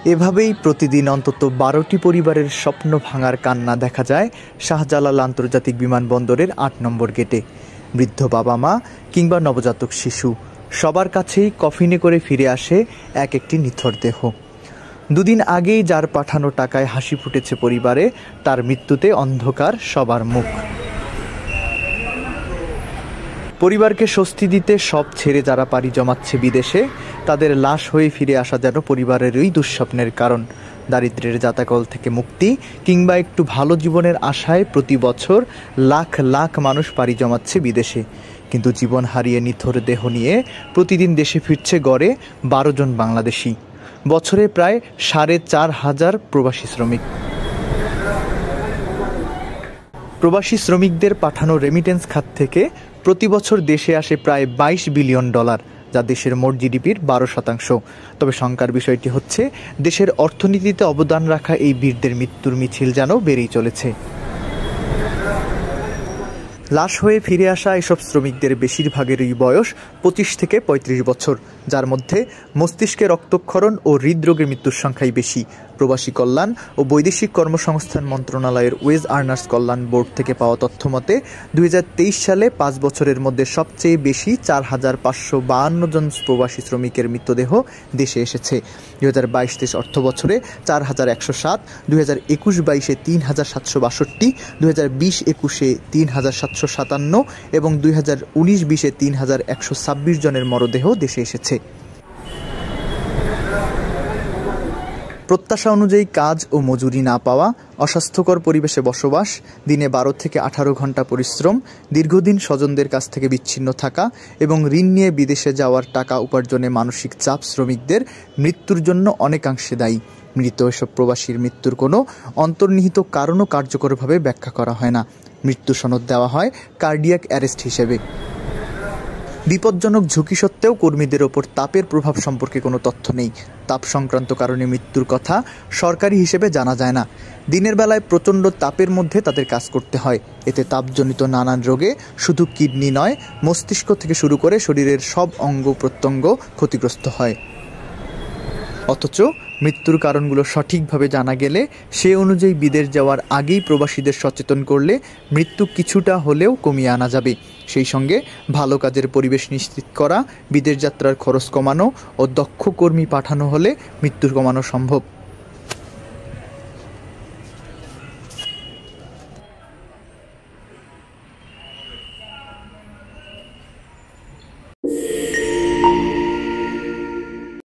এভাবেই প্রতিদিন অন্তত 12টি পরিবারের স্বপ্ন ভাঙার কান্না দেখা যায় শাহজালাল আন্তর্জাতিক বিমানবন্দরের ৮ নম্বর গেটে। বৃদ্ধ বাবা মা কিংবা নবজাতক শিশু সবার কাছেই কফিনে করে ফিরে আসে এক একটি নিথর দেহ। দুদিন আগেই যার পাঠানো টাকায় হাসি ফুটেছে পরিবারে, তার মৃত্যুতে অন্ধকার সবার মুখ। পরিবারকে স্বস্তি দিতে সব ছেড়ে যারা পাড়ি জমাচ্ছে বিদেশে, তাদের লাশ হয়ে ফিরে আসা যেন পরিবারেরই দুঃস্বপ্নের কারণ। দারিদ্র্যের জাতাকল থেকে মুক্তি কিংবা একটু ভালো জীবনের আশায় প্রতি বছর লাখ লাখ মানুষ পাড়ি জমাচ্ছে বিদেশে, কিন্তু জীবন হারিয়ে নিথর দেহ নিয়ে প্রতিদিন দেশে ফিরছে গড়ে 12 জন বাংলাদেশি। বছরে প্রায় 4,500 প্রবাসী শ্রমিক। প্রবাসী শ্রমিকদের পাঠানো রেমিটেন্স খাত থেকে প্রতি বছর দেশে আসে প্রায় $22 বিলিয়ন, যা দেশের মোট জিডিপির 12%। তবে শঙ্কার বিষয়টি হচ্ছে, দেশের অর্থনীতিতে অবদান রাখা এই বীরদের মৃত্যুর মিছিল যেন বেড়েই চলেছে। লাশ হয়ে ফিরে আসা এসব শ্রমিকদের বেশিরভাগেরই বয়স 25 থেকে 35 বছর, যার মধ্যে মস্তিষ্কে রক্তক্ষরণ ও হৃদরোগের মৃত্যুর সংখ্যাই বেশি। প্রবাসী কল্যাণ ও বৈদেশিক কর্মসংস্থান মন্ত্রণালয়ের ওয়েজ আর্নার্স কল্যাণ বোর্ড থেকে পাওয়া তথ্য মতে 2023 সালে 5 বছরের মধ্যে সবচেয়ে বেশি 4,552 জন প্রবাসী শ্রমিকের মৃতদেহ দেশে এসেছে। 2022-23 অর্থ বছরে 4,107, 2021-22-এ 3,762, 2020-21-এ 3,757 এবং 2019-20-এ 3,126 জনের মরদেহ দেশে এসেছে। প্রত্যাশা অনুযায়ী কাজ ও মজুরি না পাওয়া, অস্বাস্থ্যকর পরিবেশে বসবাস, দিনে 12 থেকে 18 ঘন্টা পরিশ্রম, দীর্ঘদিন স্বজনদের কাছ থেকে বিচ্ছিন্ন থাকা এবং ঋণ নিয়ে বিদেশে যাওয়ার টাকা উপার্জনে মানসিক চাপ শ্রমিকদের মৃত্যুর জন্য অনেকাংশে দায়ী। মৃত এসব প্রবাসীর মৃত্যুর কোনো অন্তর্নিহিত কারণও কার্যকরভাবে ব্যাখ্যা করা হয় না। মৃত্যু সনদ দেওয়া হয় কার্ডিয়াক অ্যারেস্ট হিসেবে। বিপজ্জনক ঝুঁকি সত্ত্বেও কর্মীদের ওপর তাপের প্রভাব সম্পর্কে কোনো তথ্য নেই। তাপ সংক্রান্ত কারণে মৃত্যুর কথা সরকারি হিসেবে জানা যায় না। দিনের বেলায় প্রচণ্ড তাপের মধ্যে তাদের কাজ করতে হয়। এতে তাপজনিত নানান রোগে শুধু কিডনি নয়, মস্তিষ্ক থেকে শুরু করে শরীরের সব অঙ্গ প্রত্যঙ্গ ক্ষতিগ্রস্ত হয়। অথচ মৃত্যুর কারণগুলো সঠিকভাবে জানা গেলে সে অনুযায়ী বিদেশ যাওয়ার আগেই প্রবাসীদের সচেতন করলে মৃত্যু কিছুটা হলেও কমিয়ে আনা যাবে। সেই সঙ্গে ভালো কাজের পরিবেশ নিশ্চিত করা, বিদেশ যাত্রার খরচ কমানো ও দক্ষ কর্মী পাঠানো হলে মৃত্যু কমানো সম্ভব।